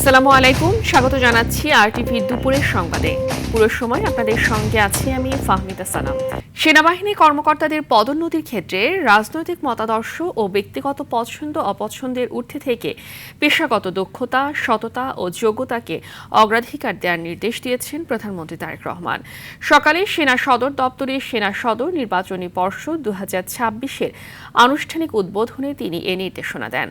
আসসালামু আলাইকুম, স্বাগত জানাচ্ছি আরটিভি দুপুরের সংবাদে। পুরো সময় আপনাদের সঙ্গে আছি আমি ফাহমিদা সালাম। সেনাবাহিনী কর্মকর্তাদের পদোন্নতির ক্ষেত্রে রাজনৈতিক মতাদর্শ ও ব্যক্তিগত পছন্দ অপছন্দের ঊর্ধ্বে থেকে পেশাগত দক্ষতা, সততা ও যোগ্যতাকে অগ্রাধিকার দেওয়ার নির্দেশ দিয়েছেন প্রধানমন্ত্রী তারেক রহমান। সকালে সেনা সদর দপ্তরে সেনা সদর নির্বাচনী পর্ষদ 2026-এর আনুষ্ঠানিক উদ্বোধনে তিনি এ নির্দেশনা দেন।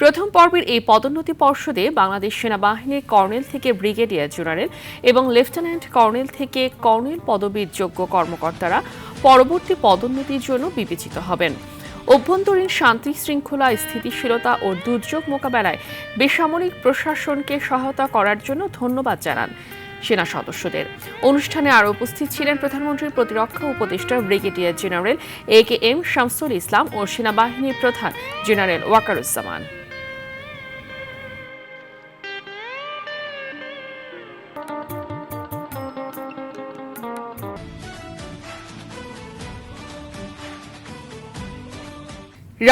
প্রথম পর্বের এই পদোন্নতি পর্ষদে বাংলাদেশ সেনাবাহিনীর কর্নেল থেকে ব্রিগেডিয়ার জেনারেল এবং লেফটেন্যান্ট কর্নেল থেকে কর্নেল পদবীর যোগ্য কর্মকর্তারা পরবর্তী পদোন্নতির জন্য বিবেচিত হবেন। অভ্যন্তরীণ শান্তি শৃঙ্খলা, স্থিতিশীলতা ও দুর্যোগ মোকাবেলায় বেসামরিক প্রশাসনকে সহায়তা করার জন্য ধন্যবাদ জানান সেনা সদস্যদের। অনুষ্ঠানে আরও উপস্থিত ছিলেন প্রধানমন্ত্রীর প্রতিরক্ষা উপদেষ্টা brigadier general AKM Shamsul Islam ও সেনাবাহিনীর প্রধান জেনারেল ওয়াকারুজ্জামান।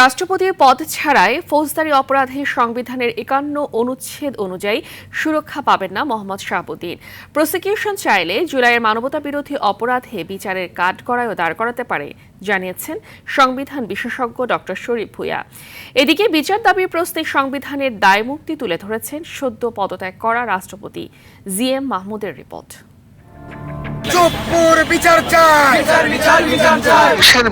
রাষ্ট্রপতির পদ ছাড়াই ফৌজদারি অপরাধে সংবিধানের 51 অনুচ্ছেদ অনুযায়ী সুরক্ষা পাবেন না মোহাম্মদ শাহাবুদ্দিন। প্রসিকিউশন চাইলে জুলাইয়ের মানবতাবিরোধী অপরাধে বিচারের কাঠগড়ায়ও দাঁড় করাতে পারে, জানিয়েছেন সংবিধান বিশেষজ্ঞ ডক্টর শরীফ ভূঁইয়া। এদিকে বিচার দাবির প্রশ্নে সংবিধানের দায়মুক্তি তুলে ধরেছেন সদ্য পদত্যাগ করা রাষ্ট্রপতি জিএম মাহমুদের রিপোর্ট।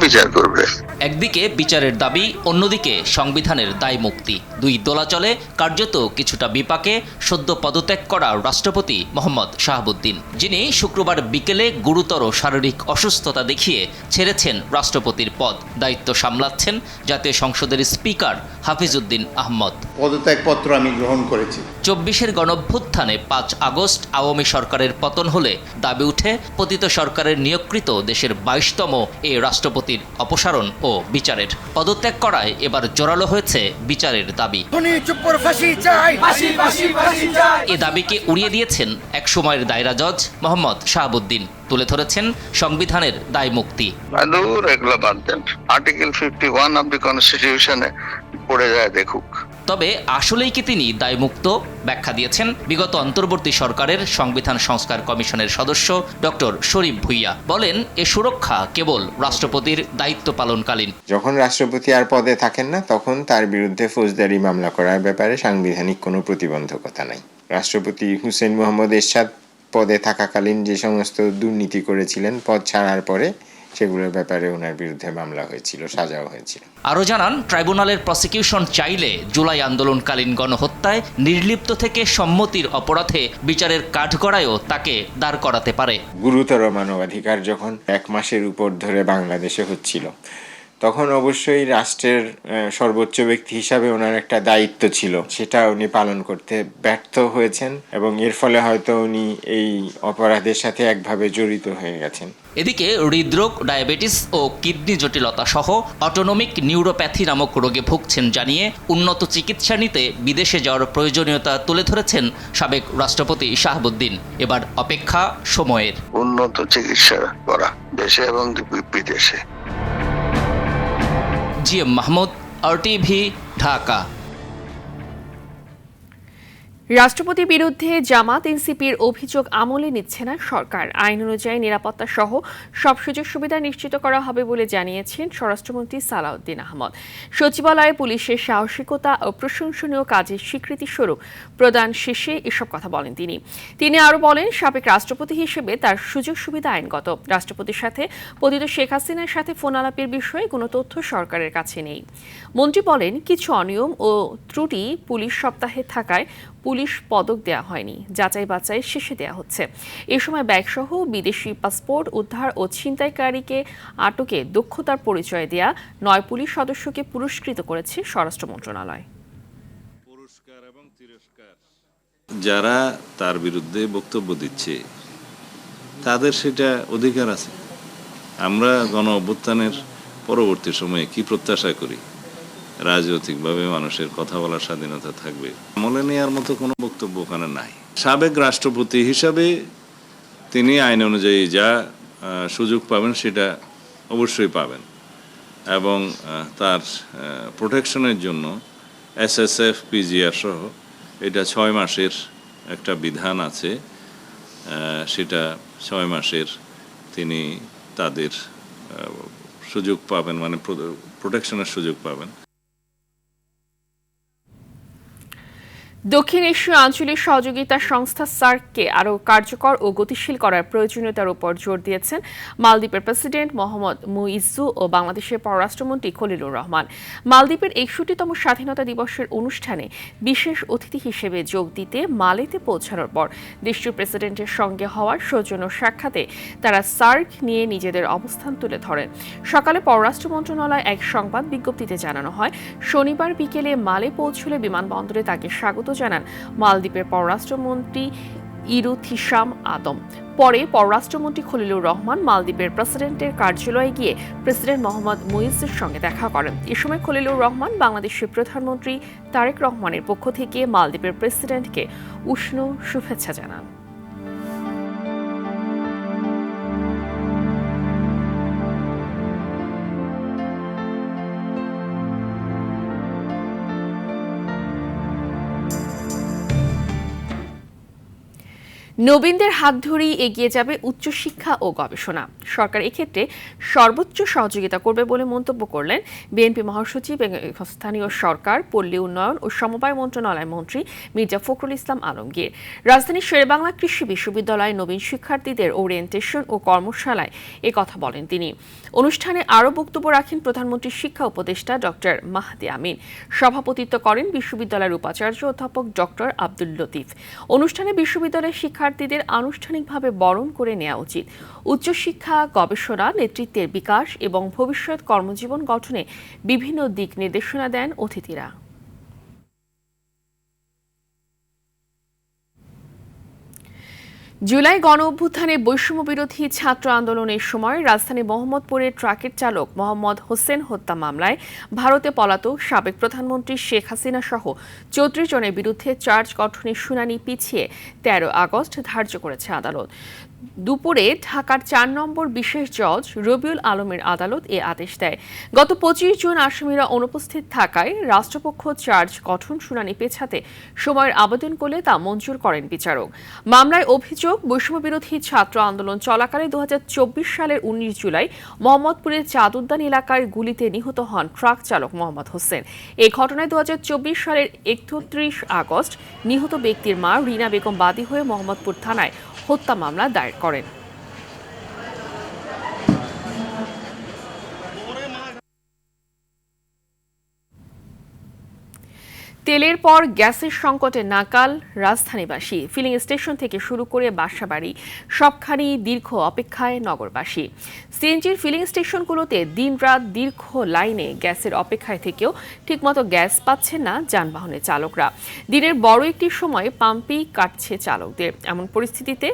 বিচার করবে। একদিকে বিচারের দাবি, অন্যদিকে সংবিধানের দায় মুক্তি, দুই দোলাচলে কার্যত কিছুটা বিপাকে সদ্য পদত্যাগ করা রাষ্ট্রপতি মোহাম্মদ শাহাবুদ্দিন, যিনি শুক্রবার বিকেলে গুরুতর শারীরিক অসুস্থতা দেখিয়ে ছেড়েছেন রাষ্ট্রপতির পদ। দায়িত্ব সামলাচ্ছেন জাতীয় সংসদের স্পিকার হাফিজউদ্দিন আহমদ। পদত্যাগপত্র আমি গ্রহণ করেছি। 24-এর গণঅভ্যুত্থানে 5 আগস্ট আওয়ামী সরকারের পতন হলে দাবি উঠে পতিত সরকারের নিয়োগকৃত দেশের 22তম এ রাষ্ট্রপতির অপসারণ ও বিচারের। পদত্যাগ করায় এবার জোরালো হয়েছে বিচারের দাবি। এ দাবিকে উড়িয়ে দিয়েছেন এক সময়ের দায়রা জজ মোহাম্মদ শাহাবুদ্দিন, তুলে ধরেছেন সংবিধানের দায় মুক্তি। আর্টিকেল 51 অব দ্য কনস্টিটিউশনে পড়ে যায়, দেখুক। তবে আসলেই কি তিনি দায়মুক্ত? ব্যাখ্যা দিয়েছেন বিগত অন্তর্বর্তী সরকারের সংবিধান সংস্কার কমিশনের সদস্য ডক্টর শরীফ ভূঁইয়া। বলেন, এ সুরক্ষা কেবল রাষ্ট্রপতির দায়িত্ব পালনকালীন। যখন রাষ্ট্রপতি আর পদে থাকেন না, তখন তার বিরুদ্ধে ফৌজদারি মামলা করার ব্যাপারে সাংবিধানিক কোনো প্রতিবন্ধকতা নাই। রাষ্ট্রপতি হুসেইন মোহাম্মদ এরশাদ পদে থাকাকালীন যে সমস্ত দুর্নীতি করেছিলেন, পদ ছাড়ার পরে সেগুলোর ব্যাপারে ওনার বিরুদ্ধে মামলা হয়েছিল, সাজাও হয়েছিল। আরও জানান, ট্রাইব্যুনালের প্রসিকিউশন চাইলে জুলাই আন্দোলনকালীন গণহত্যায় নির্লিপ্ত থেকে সম্মতির অপরাধে বিচারের কাঠগড়ায়ও তাকে দাঁড় করাতে পারে। গুরুতর মানবাধিকার যখন 1 মাসের উপর ধরে বাংলাদেশে হচ্ছিল, তখন অবশ্যই রাষ্ট্রের সর্বোচ্চ ব্যক্তি হিসাবে ওনার একটা দায়িত্ব ছিল, সেটা উনি পালন করতে ব্যর্থ হয়েছেন এবং এর ফলে হয়তো উনি এই অপরাধের সাথে একভাবে জড়িত হয়ে গেছেন। এদিকে হৃদরোগ, ডায়াবেটিস ও কিডনি জটিলতা সহ অটোনমিক নিউরোপ্যাথি নামক রোগে ভুগছেন জানিয়ে উন্নত চিকিৎসা নিতে বিদেশে যাওয়ার প্রয়োজনীয়তা তুলে ধরেছেন সাবেক রাষ্ট্রপতি শাহাবুদ্দিন। এবার অপেক্ষা সময়ের। উন্নত চিকিৎসা করা দেশে এবং বিদেশে। GM Mahmud, RTV, Dhaka. রাষ্ট্রপতির বিরুদ্ধে জামাত এনসিপির অভিযোগ আমলে নিচ্ছে না সরকার। আইন অনুযায়ী নিরাপত্তা সহ সব সুযোগ সুবিধা নিশ্চিত করা হবে বলে জানিয়েছেন স্বরাষ্ট্রমন্ত্রী সালাউদ্দিন আহমদ। সচিবালয়ে পুলিশের সাহসিকতা ও প্রশংসনীয় কাজের স্বীকৃতি স্বরূপ প্রদান শেষে এসব কথা বলেন তিনি আরও বলেন, সাবেক রাষ্ট্রপতি হিসেবে তার সুযোগ সুবিধা আইনগত। রাষ্ট্রপতির সাথে পতিত শেখ হাসিনার সাথে ফোন আলাপের বিষয়ে কোনো তথ্য সরকারের কাছে নেই। মন্ত্রী বলেন, কিছু অনিয়ম ও ত্রুটি পুলিশ সপ্তাহে থাকায় পুলিশ পদক দেওয়া হয়নি, যাচাই বাছাই শেষে দেওয়া হচ্ছে। এ সময় ব্যাগসহ বিদেশি পাসপোর্ট উদ্ধার ও ছিনতাইকারীকে আটকে দক্ষতার পরিচয় দেয়া 9 পুলিশ সদস্যকে পুরস্কৃত করেছে স্বরাষ্ট্র মন্ত্রণালয়। যারা তার বিরুদ্ধে বক্তব্য দিচ্ছে তাদের সেটা অধিকার আছে। আমরা গণ অভ্যুত্থানের পরবর্তী সময়ে কি প্রত্যাশা করি? রাজনৈতিকভাবে মানুষের কথা বলার স্বাধীনতা থাকবে, আমলে নেওয়ার মতো কোনো বক্তব্য ওখানে নাই। সাবেক রাষ্ট্রপতি হিসাবে তিনি আইন অনুযায়ী যা সুযোগ পাবেন সেটা অবশ্যই পাবেন এবং তার প্রোটেকশনের জন্য SSF, PGR সহ এটা 6 মাসের একটা বিধান আছে, সেটা 6 মাসের তিনি তাদের সুযোগ পাবেন, মানে প্রোটেকশনের সুযোগ পাবেন। দক্ষিণ এশীয় আঞ্চলিক সহযোগিতা সংস্থা সার্ককে আরও কার্যকর ও গতিশীল করার প্রয়োজনীয়তার উপর জোর দিয়েছেন মালদ্বীপের প্রেসিডেন্ট মোহাম্মদ মুইজ্জু ও বাংলাদেশের পররাষ্ট্রমন্ত্রী খলিলুর রহমান। মালদ্বীপের 61তম স্বাধীনতা দিবসের অনুষ্ঠানে বিশেষ অতিথি হিসেবে যোগ দিতে মালেতে পৌঁছানোর পর দেশটির প্রেসিডেন্টের সঙ্গে হওয়ার সৌজন্য সাক্ষাতে তারা সার্ক নিয়ে নিজেদের অবস্থান তুলে ধরেন। সকালে পররাষ্ট্র মন্ত্রণালয় এক সংবাদ বিজ্ঞপ্তিতে জানানো হয়, শনিবার বিকেলে মালে পৌঁছলে বিমানবন্দরে তাকে স্বাগত জানান মালদ্বীপের পররাষ্ট্রমন্ত্রী ইরুথিসাম আদম। পরে পররাষ্ট্রমন্ত্রী খলিলুর রহমান মালদ্বীপের প্রেসিডেন্টের কার্যালয়ে গিয়ে প্রেসিডেন্ট মোহাম্মদ মুইজ্জুর সঙ্গে দেখা করেন। এ সময় খলিলুর রহমান বাংলাদেশের প্রধানমন্ত্রী তারেক রহমানের পক্ষ থেকে মালদ্বীপের প্রেসিডেন্টকে উষ্ণ শুভেচ্ছা জানান। নবীনদের হাত ধরেই এগিয়ে যাবে উচ্চশিক্ষা ও গবেষণা। সরকার এক্ষেত্রে সর্বোচ্চ সহযোগিতা করবে বলে মন্তব্য করলেন বিএনপি মহাসচিব এবং স্থানীয় সরকার, পল্লী উন্নয়ন ও সমবায় মন্ত্রণালয় মন্ত্রী মির্জা ফখরুল ইসলাম আলমগীর। রাজধানীর শেরেবাংলা কৃষি বিশ্ববিদ্যালয়ে নবীন শিক্ষার্থীদের ওরিয়েন্টেশন ও কর্মশালায় এ কথা বলেন তিনি। অনুষ্ঠানে আরও বক্তব্য রাখেন প্রধানমন্ত্রীর শিক্ষা উপদেষ্টা ডক্টর মাহদি আমিন। সভাপতিত্ব করেন বিশ্ববিদ্যালয়ের উপাচার্য অধ্যাপক ডক্টর আব্দুল লতিফ। অনুষ্ঠানে বিশ্ববিদ্যালয়ের শিক্ষার্থীদের আনুষ্ঠানিকভাবে বরণ করে নেওয়া উচিত। উচ্চশিক্ষা, গবেষণা, নেতৃত্বের বিকাশ এবং ভবিষ্যৎ কর্মজীবন গঠনে বিভিন্ন দিক নির্দেশনা দেন অতিথিরা। জুলাই গণ অভ্যুত্থানে বৈষম্য বিরোধী ছাত্র আন্দোলনের সময় রাজধানী মোহাম্মদপুরের ট্রাকের চালক মোহাম্মদ হোসেন হত্যা মামলায় ভারতে পলাতক সাবেক প্রধানমন্ত্রী শেখ হাসিনা সহ 34 জনের বিরুদ্ধে চার্জ গঠনের শুনানি পিছিয়ে 13 আগস্ট ধার্য করেছে আদালত। দুপুরে ঢাকার 4 নম্বর বিশেষ জজ রবিউল আলমের আদালত এ আদেশ দেয়। গত 25 জুন আসামিরা অনুপস্থিত থাকায় রাষ্ট্রপক্ষ চার্জ গঠন শুনানি পেছাতে সময়ের আবেদন করলে তা মঞ্জুর করেন বিচারক। মামলায় অভিযোগ, বৈষম্য বিরোধী ছাত্র আন্দোলন চলাকালে 2024 সালের 19 জুলাই মোহাম্মদপুরের চাঁদ উদ্যান এলাকায় গুলিতে নিহত হন ট্রাক চালক মোহাম্মদ হোসেন। এই ঘটনায় 2024 সালের 31 আগস্ট নিহত ব্যক্তির মা রিনা বেগম বাদী হয়ে মোহাম্মদপুর থানায় হত্যা মামলা দায়ের করেন। তেলের পর গ্যাসের সংকটে নাকাল রাজধানীবাসী। ফিলিং স্টেশন থেকে শুরু করে বাসাবাড়ি সবখানি দীর্ঘ অপেক্ষায় নগরবাসী। সিএনজির ফিলিং স্টেশনগুলোতে দিনরাত দীর্ঘ লাইনে গ্যাসের অপেক্ষায় থেকেও ঠিকমতো গ্যাস পাচ্ছেন না যানবাহনের চালকরা। দিনের বড় একটি সময় পাম্পেই কাটছে চালকদের। এমন পরিস্থিতিতে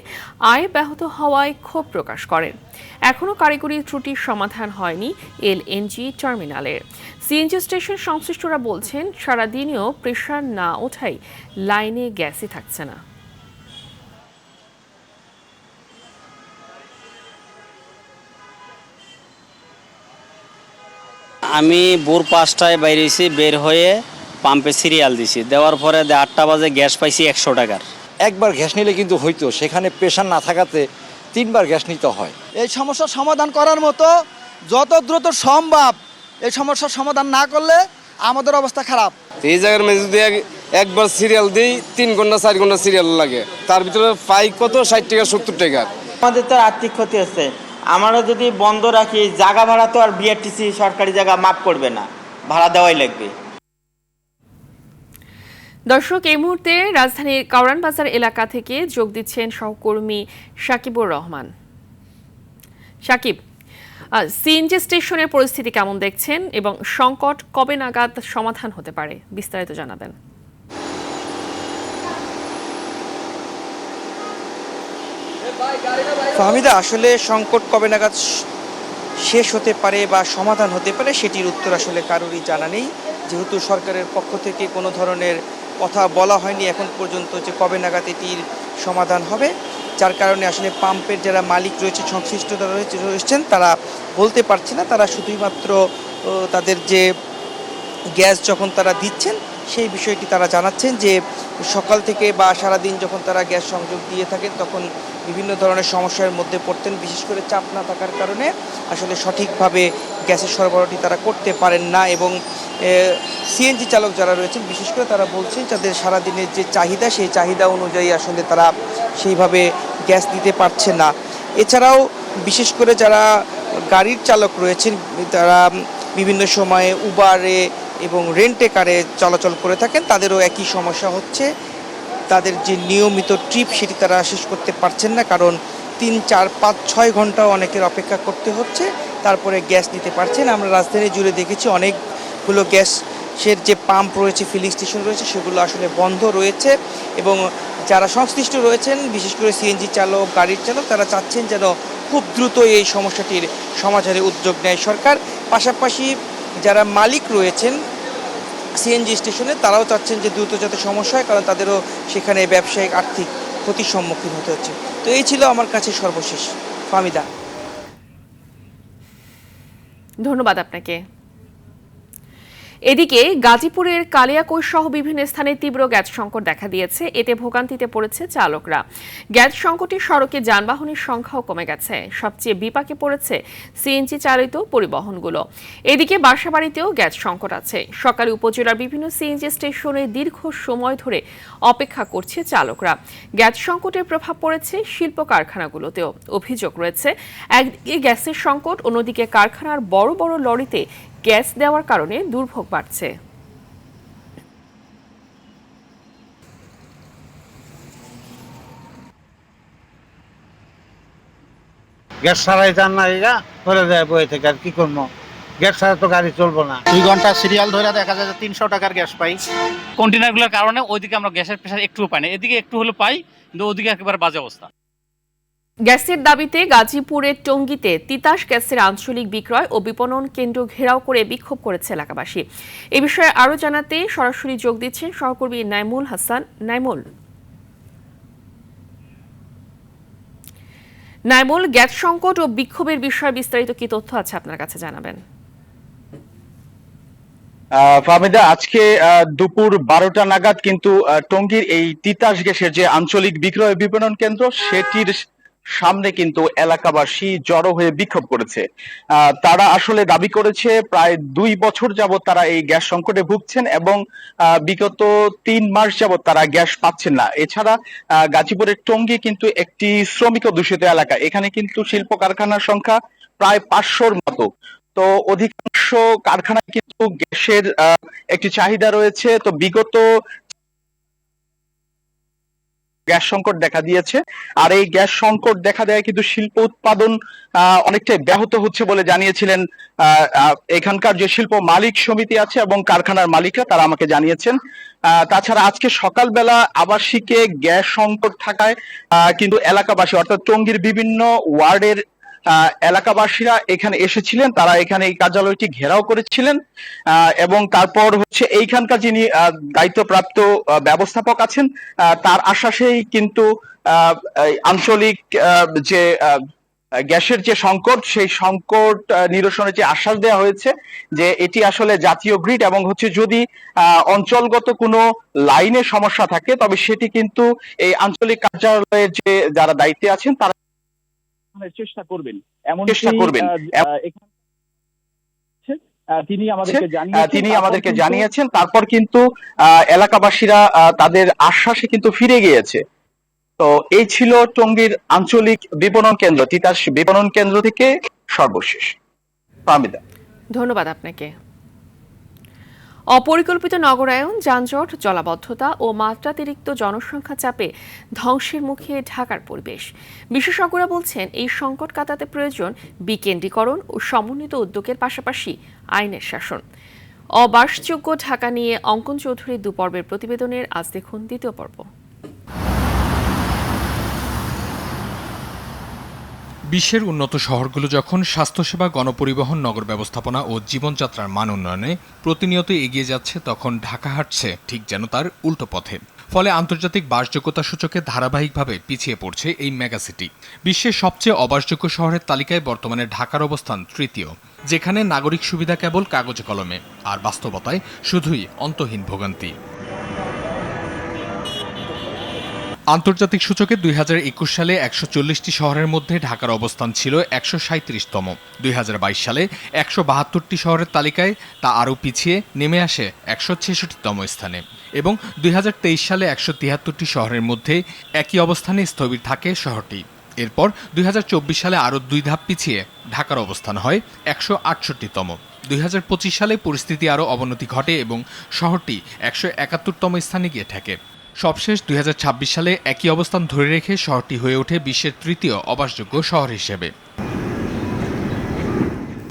আয় ব্যাহত হওয়ায় ক্ষোভ প্রকাশ করেন। এখনও কারিগরি ত্রুটির সমাধান হয়নি এলএনজি টার্মিনালের। সিএনজি স্টেশন সংশ্লিষ্টরা বলছেন, সারাদিনেও প্রেশার না ওঠায় লাইনে গ্যাসই থাকছে না। আমি ভোর 5টায় বাইরেছি, বের হয়ে পাম্পে সিরিয়াল দিছি, দেওয়ার পরে 8টা বাজে গ্যাস পাইছি 100 টাকার। একবার গ্যাস নিলে কিন্তু হইতো, সেখানে প্রেশার না থাকাতে 3বার গ্যাস নিতে হয়। এই সমস্যার সমাধান করার মতো যত দ্রুত সম্ভব এই সমস্যার সমাধান না করলে আমাদের অবস্থা খারাপ। এই জায়গার মধ্যে যদি একবার সিরিয়াল দিই 3 ঘন্টা 4 ঘন্টা সিরিয়াল লাগে, তার ভিতরে পাই কত 60 টাকা 70 টাকা। আমাদের তো আর্থিক ক্ষতি হচ্ছে। আমরা যদি বন্ধ রাখি, জায়গা ভাড়া তো আর বিআরটিসি সরকারি জায়গা মাফ করবে না, ভাড়া দেওয়াই লাগবে। দর্শক, এই মুহূর্তে রাজধানীর কাউরান বাজার এলাকা থেকে যোগ দিচ্ছেন সহকর্মী সাকিবুর রহমান। সাকিব, সিএনজি স্টেশনের পরিস্থিতি কেমন দেখছেন এবং সংকট কবে নাগাদ সমাধান হতে পারে, বিস্তারিত জানাবেন। ফাহমিদা, আসলে সংকট কবে নাগাদ শেষ হতে পারে বা সমাধান হতে পারে সেটির উত্তর আসলে কারোরই জানা নেই, যেহেতু সরকারের পক্ষ থেকে কোনো ধরনের কথা বলা হয়নি এখন পর্যন্ত যে কবে নাগাদ এটির সমাধান হবে, যার কারণে আসলে পাম্পের যারা মালিক রয়েছে, সংশ্লিষ্ট যারা রয়েছেন তারা বলতে পারছে না। তারা শুধুমাত্র তাদের যে গ্যাস যখন তারা দিচ্ছেন সেই বিষয়টি তারা জানাচ্ছেন যে সকাল থেকে বা সারাদিন যখন তারা গ্যাস সংযোগ দিয়ে থাকেন তখন বিভিন্ন ধরনের সমস্যার মধ্যে পড়তেন, বিশেষ করে চাপ না থাকার কারণে আসলে সঠিকভাবে গ্যাসের সরবরাহটি তারা করতে পারেন না। এবং সিএনজি চালক যারা রয়েছেন বিশেষ করে তারা বলছেন তাদের সারাদিনের যে চাহিদা সেই চাহিদা অনুযায়ী আসলে তারা সেইভাবে গ্যাস দিতে পারছে না। এছাড়াও বিশেষ করে যারা গাড়ির চালক রয়েছেন তারা বিভিন্ন সময়ে উবারে এবং রেন্টে কারে চলাচল করে থাকেন, তাদেরও একই সমস্যা হচ্ছে। তাদের যে নিয়মিত ট্রিপ সেটি তারা শেষ করতে পারছেন না, কারণ 3, 4, 5, 6 ঘন্টাও অনেকের অপেক্ষা করতে হচ্ছে, তারপরে গ্যাস নিতে পারছেন। আমরা রাজধানী জুড়ে দেখেছি অনেকগুলো গ্যাসের যে পাম্প রয়েছে, ফিলিং স্টেশন রয়েছে, সেগুলো আসলে বন্ধ রয়েছে। এবং যারা সংশ্লিষ্ট রয়েছেন বিশেষ করে সিএনজি চালক, গাড়ির চালক, তারা চাচ্ছেন যেন খুব দ্রুত এই সমস্যাটির সমাধানের উদ্যোগ নেয় সরকার। পাশাপাশি যারা মালিক রয়েছেন সিএনজি স্টেশনে তারাও চাচ্ছেন যে দ্রুত যাতে সমস্যা হয়, কারণ তাদেরও সেখানে ব্যবসায়িক আর্থিক ক্ষতির সম্মুখীন হতে হচ্ছে। তো এই ছিল আমার কাছে সর্বশেষ। ফাহমিদা, ধন্যবাদ আপনাকে। এদিকে গাজীপুরের কালিয়াকৈর সহ বিভিন্ন স্থানে তীব্র গ্যাস সংকট দেখা দিয়েছে। এতে ভোগান্তিতে পড়েছে চালকরা। গ্যাস সংকটে সড়কে যানবাহনের সংখ্যাও কমে গেছে। সবচেয়ে বিপাকে পড়েছে সিএনজি চালিত পরিবহনগুলো। এদিকে বাসাবাড়িতেও গ্যাস সংকট আছে। সকালে উপজেলার বিভিন্ন সিএনজি স্টেশনে দীর্ঘ সময় ধরে অপেক্ষা করছে চালকরা। গ্যাস সংকটের প্রভাব পড়েছে শিল্প কারখানাগুলোতেও। অভিযোগ রয়েছে একদিকে গ্যাসের সংকট, অন্যদিকে কারখানার বড় বড় লরিতে গ্যাস দেওয়ার কারণে দুর্ভোগ বাড়ছে। গ্যাস ছাড়াই যান না, এরা ধরে যায় বয়ে থেকে, আর কি করবো? গ্যাস ছাড়া তো গাড়ি চলবো না। 2 ঘন্টা সিরিয়াল ধরে দেখা যায় 300 টাকার গ্যাস পাই। কন্টেনারগুলোর কারণে ওইদিকে আমরা গ্যাসের প্রেশার একটুও পাই না, এদিকে একটু হলে পাই, কিন্তু ওদিকে একেবারে বাজে অবস্থা। গ্যাসের দাবিতে গাজীপুরের টঙ্গীতে তিতাস গ্যাসের আঞ্চলিক বিক্রয় ও বিপণন কেন্দ্র ঘেরাও করে বিক্ষোভ করেছে এলাকাবাসী। এ বিষয়ে আরো জানাতে সরাসরি যোগ দিচ্ছেন সহকর্মী নাইমুল হাসান। নাইমুল, গ্যাস সংকট ও বিক্ষোভের বিষয়ে বিস্তারিত কি তথ্য আছে আপনার কাছে জানাবেন? ফাহমিদা, আজকে দুপুর 12টা নাগাদ কিন্তু টঙ্গীর এই তিতাস গ্যাসের যে আঞ্চলিক বিক্রয় বিপণন কেন্দ্র সেটির সামনে কিন্তু এলাকাবাসী জড়ো হয়ে বিক্ষোভ করেছে। তারা আসলে দাবি করেছে প্রায় 2 বছর যাবত তারা এই গ্যাস সংকটে ভুগছেন এবং বিগত 3 মাস যাবত তারা গ্যাস পাচ্ছেন না। এছাড়া গাজীপুরের টঙ্গী কিন্তু একটি শ্রমিক দূষিত এলাকা। এখানে কিন্তু শিল্প কারখানার সংখ্যা প্রায় 500-র মতো। তো অধিকাংশ কারখানায় কিন্তু গ্যাসের একটি চাহিদা রয়েছে। তো বিগত গ্যাস সংকট দেখা দিয়েছে, আর এই গ্যাস সংকট দেখা দেয় কিন্তু শিল্প উৎপাদন অনেকটাই ব্যাহত হচ্ছে বলে জানিয়েছিলেন এখানকার যে শিল্প মালিক সমিতি আছে এবং কারখানার মালিকরা, তারা আমাকে জানিয়েছেন। তাছাড়া আজকে সকালবেলা আবাসিকে গ্যাস সংকট থাকায় কিন্তু এলাকাবাসী অর্থাৎ টঙ্গীর বিভিন্ন ওয়ার্ডের এলাকাবাসীরা এখানে এসেছিলেন। তারা এখানে এই কার্যালয়টি ঘেরাও করেছিলেন এবং তারপর হচ্ছে এইখানকার যিনি দায়িত্বপ্রাপ্ত ব্যবস্থাপক আছেন তার আশ্বাসেই কিন্তু আঞ্চলিক যে গ্যাসের যে সংকট, সেই সংকট নিরসনের যে আশ্বাস দেওয়া হয়েছে যে এটি আসলে জাতীয় গ্রিড এবং হচ্ছে যদি অঞ্চলগত কোনো লাইনে সমস্যা থাকে তবে সেটি কিন্তু এই আঞ্চলিক কার্যালয়ের যে যারা দায়িত্বে আছেন তারা চেষ্টা করবেন, তিনি আমাদেরকে জানিয়েছেন। তারপর কিন্তু এলাকাবাসীরা তাদের আশ্বাসে কিন্তু ফিরে গিয়েছে। তো এই ছিল টঙ্গীর আঞ্চলিক বিপণন কেন্দ্র, তিতাস বিপণন কেন্দ্র থেকে সর্বশেষ। ফাহমিদা, ধন্যবাদ আপনাকে। অপরিকল্পিত নগরায়ন, যানজট, জলাবদ্ধতা ও মাত্রাতিরিক্ত জনসংখ্যা চাপে ধ্বংসের মুখে ঢাকার পরিবেশ। বিশেষজ্ঞরা বলছেন এই সংকট কাটাতে প্রয়োজন বিকেন্দ্রীকরণ ও সমন্বিত উদ্যোগের পাশাপাশি আইনের শাসন। অবাসযোগ্য ঢাকা নিয়ে অঙ্কন চৌধুরীর 2 পর্বের প্রতিবেদনের আজ দেখুন 2য় পর্ব। বিশ্বের উন্নত শহরগুলো যখন স্বাস্থ্যসেবা, গণপরিবহন, নগর ব্যবস্থাপনা ও জীবনযাত্রার মান উন্নয়নে প্রতিনিয়ত এগিয়ে যাচ্ছে, তখন ঢাকা হাঁটছে ঠিক যেন তার উল্টো পথে। ফলে আন্তর্জাতিক বাসযোগ্যতা সূচকে ধারাবাহিকভাবে পিছিয়ে পড়ছে এই মেগাসিটি। বিশ্বের সবচেয়ে অবাসযোগ্য শহরের তালিকায় বর্তমানে ঢাকার অবস্থান 3য়, যেখানে নাগরিক সুবিধা কেবল কাগজে কলমে, আর বাস্তবতায় শুধুই অন্তহীন ভোগান্তি। আন্তর্জাতিক সূচকে 2021 সালে 140টি শহরের মধ্যে ঢাকার অবস্থান ছিল 137তম। 2022 সালে 172টি শহরের তালিকায় তা আরও পিছিয়ে নেমে আসে 166তম স্থানে এবং 2023 সালে 173টি শহরের মধ্যে একই অবস্থানে স্থবির থাকে শহরটি। এরপর 2024 সালে আরও 2 ধাপ পিছিয়ে ঢাকার অবস্থান হয় 168তম। 2025 সালে পরিস্থিতি আরও অবনতি ঘটে এবং শহরটি 171তম স্থানে গিয়ে ঠেকে। সবশেষ 2026 সালে একই অবস্থান ধরে রেখে শহরটি হয়ে ওঠে বিশ্বের তৃতীয় অবাসযোগ্য শহর হিসেবে।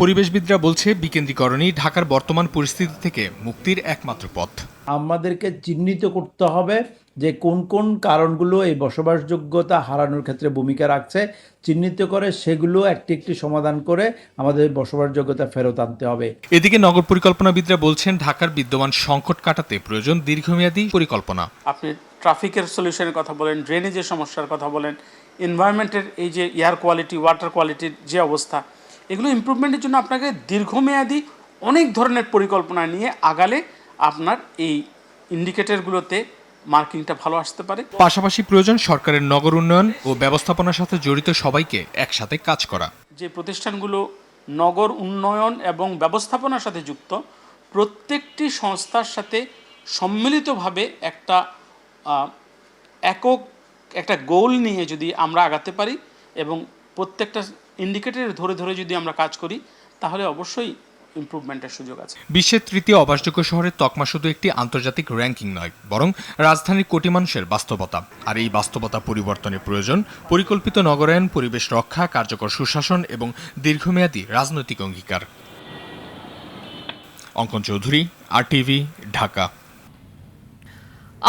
পরিবেশবিদরা বলছে বিকেন্দ্রীকরণই ঢাকার বর্তমান পরিস্থিতি থেকে মুক্তির একমাত্র পথ। আমাদেরকে চিহ্নিত করতে হবে যে কোন কোন কারণগুলো এই বসবাসযোগ্যতা হারানোর ক্ষেত্রে ভূমিকা রাখছে, চিহ্নিত করে সেগুলো একটি একটি সমাধান করে আমাদের বসবাসযোগ্যতা ফেরত আনতে হবে। এদিকে নগর পরিকল্পনাবিদরা বলছেন ঢাকার বিদ্যমান সংকট কাটাতে প্রয়োজন দীর্ঘমেয়াদী পরিকল্পনা। আপনি ট্রাফিকের সলিউশনের কথা বলেন, ড্রেনেজের সমস্যার কথা বলেন, এনভায়রনমেন্টের এই যে এয়ার কোয়ালিটি, ওয়াটার কোয়ালিটির যে অবস্থা, এগুলো ইমপ্রুভমেন্টের জন্য আপনাকে দীর্ঘমেয়াদী অনেক ধরনের পরিকল্পনা নিয়ে আগালে আপনার এই ইন্ডিকেটরগুলোতে মার্কিংটা ভালো আসতে পারে। পাশাপাশি প্রয়োজন সরকারের নগর উন্নয়ন ও ব্যবস্থাপনার সাথে জড়িত সবাইকে একসাথে কাজ করা। যে প্রতিষ্ঠানগুলো নগর উন্নয়ন এবং ব্যবস্থাপনার সাথে যুক্ত, প্রত্যেকটি সংস্থার সাথে সম্মিলিতভাবে একটা গোল নিয়ে যদি আমরা আগাতে পারি এবং প্রত্যেকটা ইন্ডিকেটর ধরে ধরে যদি আমরা কাজ করি, তাহলে অবশ্যই ইমপ্রুভমেন্টের সুযোগ আছে। বিশ্বের তৃতীয় অবাসযোগ্য শহরের তকমা শুধু একটি আন্তর্জাতিক র্যাঙ্কিং নয়, বরং রাজধানীর কোটি মানুষের বাস্তবতা। আর এই বাস্তবতা পরিবর্তনের প্রয়োজন পরিকল্পিত নগরায়ন, পরিবেশ রক্ষা, কার্যকর সুশাসন এবং দীর্ঘমেয়াদী রাজনৈতিক অঙ্গীকার। অঙ্কন চৌধুরী, RTV, ঢাকা।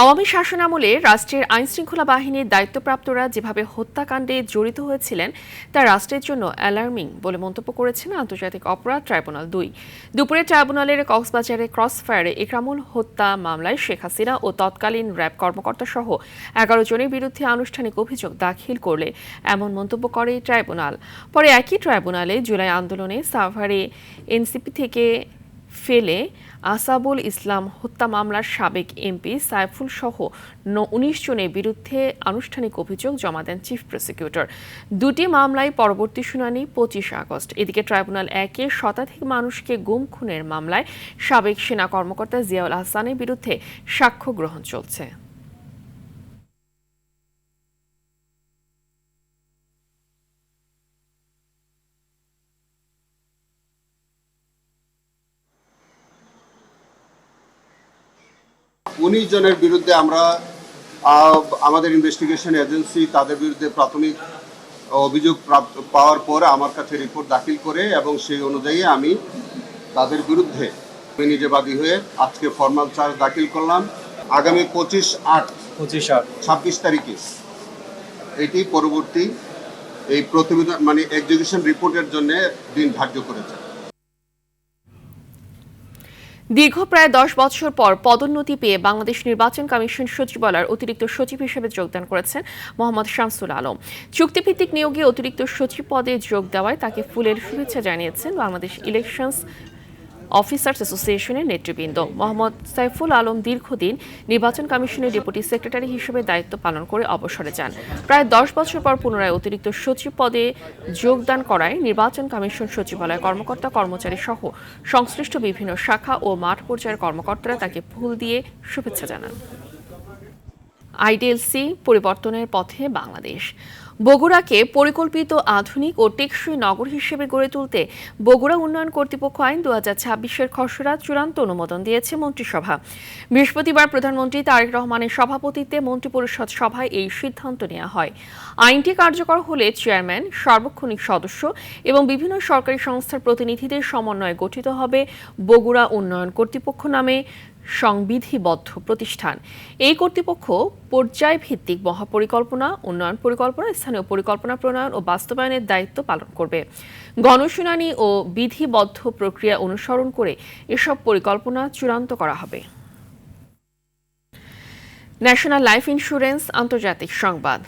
আওয়ামী শাসনামলে রাষ্ট্রের আইনশৃঙ্খলা বাহিনীর দায়িত্বপ্রাপ্তরা যেভাবে হত্যাকাণ্ডে জড়িত হয়েছিলেন তা রাষ্ট্রের জন্য অ্যালার্মিং বলে মন্তব্য করেছেন আন্তর্জাতিক অপরাধ ট্রাইব্যুনাল 2। দুপুরে ট্রাইব্যুনালের কক্সবাজারে ক্রসফায়ারে একরামুল হত্যা মামলায় শেখ হাসিনা ও তৎকালীন র্যাব কর্মকর্তা সহ 11 জনের বিরুদ্ধে আনুষ্ঠানিক অভিযোগ দাখিল করলে এমন মন্তব্য করে ট্রাইব্যুনাল। পরে একই ট্রাইব্যুনালে জুলাই আন্দোলনে সাভারে এনসিপি থেকে ফেলে আসাবুল ইসলাম হত্যা মামলার সাবেক MP সাইফুল সহ 19 জনের বিরুদ্ধে আনুষ্ঠানিক অভিযোগ জমা দেন চিফ প্রসিকিউটর। দুটি মামলায় পরবর্তী শুনানি 25 আগস্ট। এদিকে ট্রাইব্যুনাল 1-এ শতাধিক মানুষকে গুম খুনের মামলায় সাবেক সেনা কর্মকর্তা জিয়াউল হাসানের বিরুদ্ধে সাক্ষ্য গ্রহণ চলছে। উনিশ জনের বিরুদ্ধে আমরা আমাদের ইনভেস্টিগেশন এজেন্সি তাদের বিরুদ্ধে প্রাথমিক অভিযোগ পাওয়ার পর আমার কাছে রিপোর্ট দাখিল করে এবং সেই অনুযায়ী আমি তাদের বিরুদ্ধে নিজে বাদী হয়ে আজকে ফরমাল চার্জ দাখিল করলাম। আগামী 26 তারিখে এটি পরবর্তী এই প্রতিবেদন মানে এক্সিকিউশন রিপোর্টের জন্য দিন ধার্য করেছে। দীর্ঘ প্রায় 10 বছর পর পদোন্নতি পেয়ে বাংলাদেশ নির্বাচন কমিশন সচিবালয়ের অতিরিক্ত সচিব হিসেবে যোগদান করেছেন মোহাম্মদ শামসুল আলম। চুক্তিভিত্তিক নিয়োগে অতিরিক্ত সচিব পদে যোগ দেওয়ায় তাকে ফুলের শুভেচ্ছা জানিয়েছেন বাংলাদেশ ইলেকশনস অফিসার্স অ্যাসোসিয়েশনের নেতৃবৃন্দ। মোহাম্মদ সাইফুল আলম দীর্ঘদিন নির্বাচন কমিশনের ডেপুটি সেক্রেটারি হিসেবে দায়িত্ব পালন করে অবসরে যান। প্রায় 10 বছর পর পুনরায় অতিরিক্ত সচিব পদে যোগদান করায় নির্বাচন কমিশন সচিবালয় কর্মকর্তা কর্মচারী সহ সংশ্লিষ্ট বিভিন্ন শাখা ও মাঠ পর্যায়ের কর্মকর্তারা তাকে ফুল দিয়ে শুভেচ্ছা জানান। IDLC পরিবর্তনের পথে বাংলাদেশ। বগুড়াকে পরিকল্পিত আধুনিক ও টেকসই নগর হিসেবে গড়ে তুলতে বগুড়া উন্নয়ন কর্তৃপক্ষ আইন 2026-এর খসড়া চূড়ান্ত অনুমোদন দিয়েছে মন্ত্রিসভা। বৃহস্পতিবার প্রধানমন্ত্রী তারেক রহমানের সভাপতিত্বে মন্ত্রিপরিষদ সভায় এই সিদ্ধান্ত নেওয়া হয়। আইনটি কার্যকর হলে চেয়ারম্যান, সার্বক্ষণিক সদস্য এবং বিভিন্ন সরকারি সংস্থার প্রতিনিধিদের সমন্বয়ে গঠিত হবে বগুড়া উন্নয়ন কর্তৃপক্ষ নামে সংবিধিবদ্ধ প্রতিষ্ঠান। এই কর্তৃপক্ষ পর্যায়ভিত্তিক মহাপরিকল্পনা, উন্নয়ন পরিকল্পনা, স্থানীয় পরিকল্পনা প্রণয়ন ও বাস্তবায়নের দায়িত্ব পালন করবে। গণশুনানি ও বিধিবদ্ধ প্রক্রিয়া অনুসরণ করে এসব পরিকল্পনা চূড়ান্ত করা হবে। ন্যাশনাল লাইফ ইন্স্যুরেন্স আন্তর্জাতিক সংবাদ।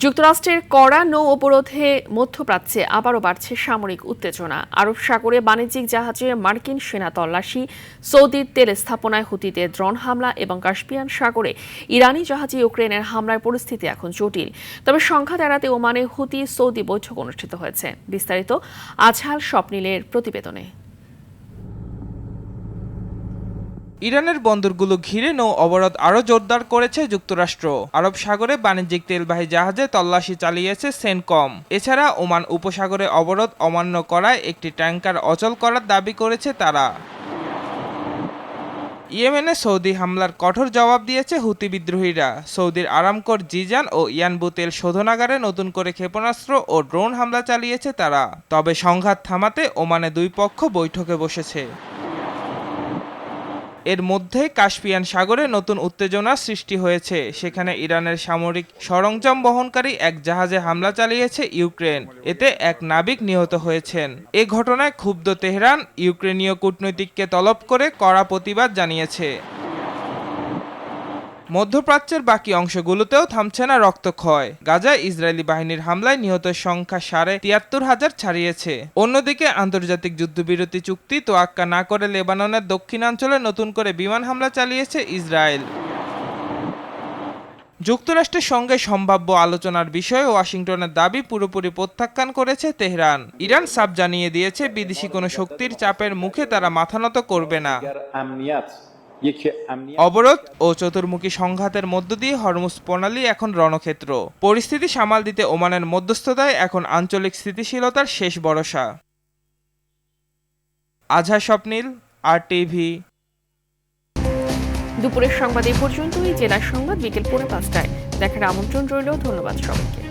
যুক্তরাষ্ট্রের কড়া নৌ অবরোধে মধ্যপ্রাচ্যে আবারও বাড়ছে সামরিক উত্তেজনা। আরব সাগরে বাণিজ্যিক জাহাজে মার্কিন সেনা তল্লাশি, সৌদির তেল স্থাপনায় হুতিদের ড্রোন হামলা এবং কাস্পিয়ান সাগরে ইরানি জাহাজে ইউক্রেনের হামলার পরিস্থিতি এখন জটিল। তবে সংঘাত এড়াতে ওমানে হুতি সৌদি বৈঠক অনুষ্ঠিত হয়েছে। বিস্তারিত আজহাল স্বপ্নিলের প্রতিবেদনে। ইরানের বন্দরগুলো ঘিরে নৌ অবরোধ আরও জোরদার করেছে যুক্তরাষ্ট্র। আরব সাগরে বাণিজ্যিক তেলবাহী জাহাজে তল্লাশি চালিয়েছে সেনকম। এছাড়া ওমান উপসাগরে অবরোধ অমান্য করায় একটি ট্যাঙ্কার অচল করার দাবি করেছে তারা। ইয়েমেনে সৌদি হামলার কঠোর জবাব দিয়েছে হুতি বিদ্রোহীরা। সৌদির আরামকোর জিজান ও ইয়ানবু তেল শোধনাগারে নতুন করে ক্ষেপণাস্ত্র ও ড্রোন হামলা চালিয়েছে তারা। তবে সংঘাত থামাতে ওমানে দুই পক্ষ বৈঠকে বসেছে। এর মধ্যে কাস্পিয়ান সাগরে নতুন উত্তেজনা সৃষ্টি হয়েছে। সেখানে ইরানের সামরিক সরঞ্জাম বহনকারী এক জাহাজে হামলা চালিয়েছে ইউক্রেন। এতে এক নাবিক নিহত হয়েছেন। এ ঘটনায় ক্ষুব্ধ তেহরান ইউক্রেনীয় কূটনীতিককে তলব করে কড়া প্রতিবাদ জানিয়েছে। মধ্যপ্রাচ্যের বাকি অংশগুলোতেও থামছে না রক্তক্ষয়। গাজায় ইসরায়েলি বাহিনীর হামলায় নিহতের সংখ্যা ৭৩,০০০ ছাড়িয়েছে। অন্যদিকে আন্তর্জাতিক যুদ্ধবিরতি চুক্তি তোয়াক্কা না করে লেবাননের দক্ষিণাঞ্চলে নতুন করে বিমান হামলা চালিয়েছে ইসরায়েল। যুক্তরাষ্ট্রের সঙ্গে সম্ভাব্য আলোচনার বিষয়ে ওয়াশিংটনের দাবি পুরোপুরি প্রত্যাখ্যান করেছে তেহরান। ইরান সাফ জানিয়ে দিয়েছে বিদেশি কোনো শক্তির চাপের মুখে তারা মাথা নত করবে না। অবরোধ ও চতুর্মুখী সংঘাতের মধ্য দিয়ে হরমুজ প্রণালী এখন রণক্ষেত্র। পরিস্থিতি সামাল দিতে ওমানের মধ্যস্থতায় এখন আঞ্চলিক স্থিতিশীলতার শেষ ভরসা। আজহার স্বপ্নিল, RTV। দুপুরের সংবাদ এই পর্যন্তই। জেলার সংবাদ বিকেল 5:30টায় দেখার আমন্ত্রণ রইল। ধন্যবাদ সবাইকে।